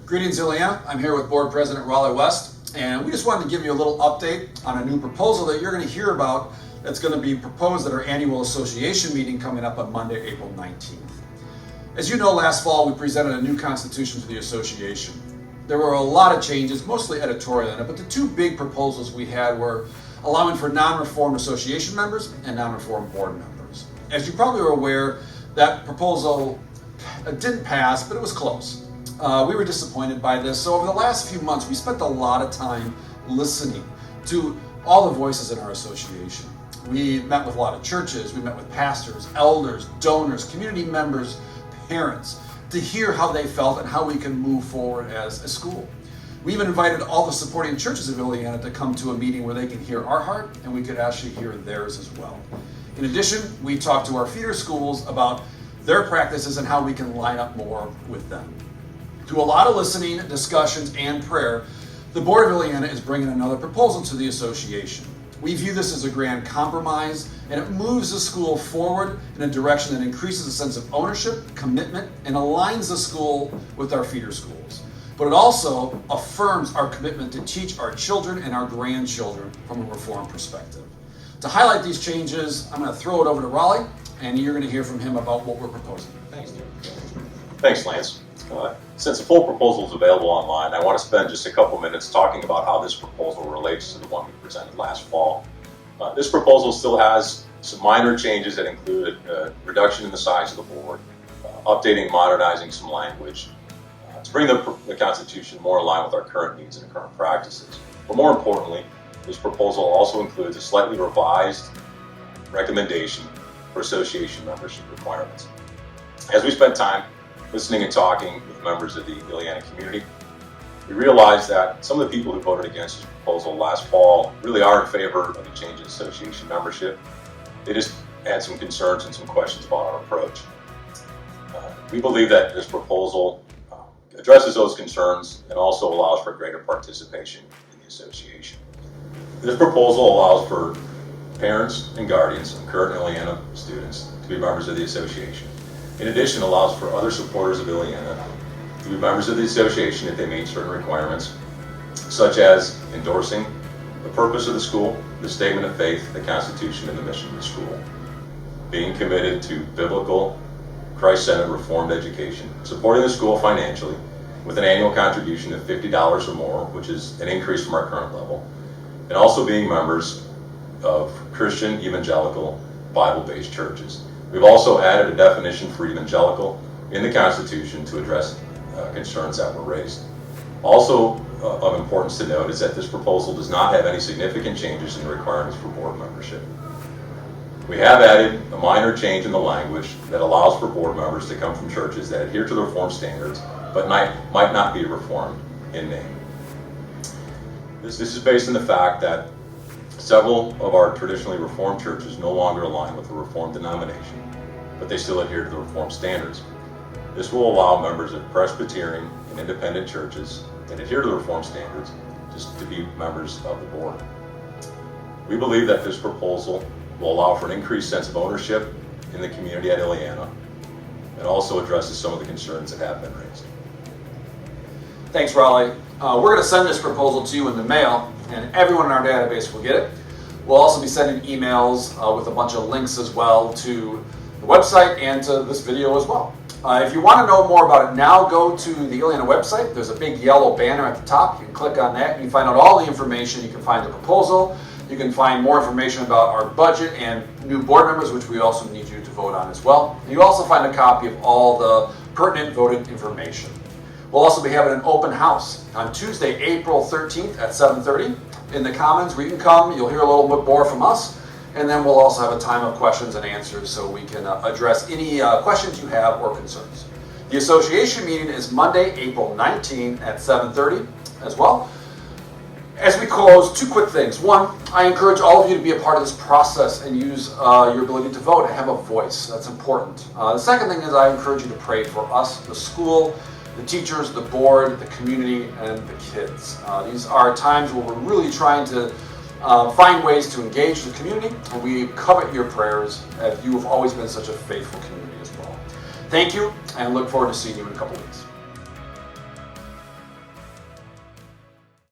Greetings, Ileana. I'm here with Board President Raleigh West, and we just wanted to give you a little update on a new proposal that you're going to hear about that's going to be proposed at our annual association meeting coming up on Monday, April 19th. As you know, last fall we presented a new constitution to the association. There were a lot of changes, mostly editorial in it, but the two big proposals we had were allowing for non-reformed association members and non-reformed board members. As you probably are aware, that proposal didn't pass, but it was close. We were disappointed by this. So over the last few months, we spent a lot of time listening to all the voices in our association. We met with a lot of churches, we met with pastors, elders, donors, community members, parents, to hear how they felt and how we can move forward as a school. We even invited all the supporting churches of Ileana to come to a meeting where they can hear our heart and we could actually hear theirs as well. In addition, we talked to our feeder schools about their practices and how we can line up more with them. Through a lot of listening, discussions, and prayer, the Board of Ileana is bringing another proposal to the association. We view this as a grand compromise, and it moves the school forward in a direction that increases a sense of ownership, commitment, and aligns the school with our feeder schools. But it also affirms our commitment to teach our children and our grandchildren from a Reformed perspective. To highlight these changes, I'm going to throw it over to Raleigh, and you're going to hear from him about what we're proposing. Thanks, Dave. Thanks, Lance. Since the full proposal is available online, I want to spend just a couple minutes talking about how this proposal relates to the one we presented last fall. This proposal still has some minor changes that include a reduction in the size of the board, updating and modernizing some language, to bring the Constitution more in line with our current needs and current practices. But more importantly, this proposal also includes a slightly revised recommendation for association membership requirements. As we spent time listening and talking with members of the Ileana community, we realized that some of the people who voted against this proposal last fall really are in favor of a change in association membership. They just had some concerns and some questions about our approach. We believe that this proposal addresses those concerns and also allows for greater participation in the association. This proposal allows for parents and guardians of current Ileana students to be members of the association. In addition, allows for other supporters of Ileana to be members of the association if they meet certain requirements, such as endorsing the purpose of the school, the statement of faith, the Constitution, and the mission of the school, being committed to biblical, Christ-centered Reformed education, supporting the school financially with an annual contribution of $50 or more, which is an increase from our current level, and also being members of Christian, evangelical, Bible-based churches. We've also added a definition for evangelical in the Constitution to address concerns that were raised. Also of importance to note is that this proposal does not have any significant changes in the requirements for board membership. We have added a minor change in the language that allows for board members to come from churches that adhere to the Reformed standards but might not be Reformed in name. This is based on the fact that several of our traditionally Reformed churches no longer align with the Reformed denomination, but they still adhere to the Reformed standards. This will allow members of Presbyterian and independent churches that adhere to the Reformed standards just to be members of the board. We believe that this proposal will allow for an increased sense of ownership in the community at Ileana and also addresses some of the concerns that have been raised. Thanks, Raleigh. We're going to send this proposal to you in the mail, and everyone in our database will get it. We'll also be sending emails with a bunch of links as well to the website and to this video as well. If you want to know more about it now, go to the Ileana website. There's a big yellow banner at the top. You can click on that. You can find out all the information. You can find the proposal. You can find more information about our budget and new board members, which we also need you to vote on as well. And you also find a copy of all the pertinent voted information. We'll also be having an open house on Tuesday, April 13th at 7:30 in the Commons, where you can come. You'll hear a little bit more from us, and then we'll also have a time of questions and answers so we can address any questions you have or concerns. The association meeting is Monday, April 19th at 7:30 as well. As we close, two quick things. One, I encourage all of you to be a part of this process and use your ability to vote and have a voice. That's important. The second thing is I encourage you to pray for us, the school, the teachers, the board, the community, and the kids. These are times where we're really trying to find ways to engage the community, and we covet your prayers as you have always been such a faithful community as well. Thank you, and look forward to seeing you in a couple weeks.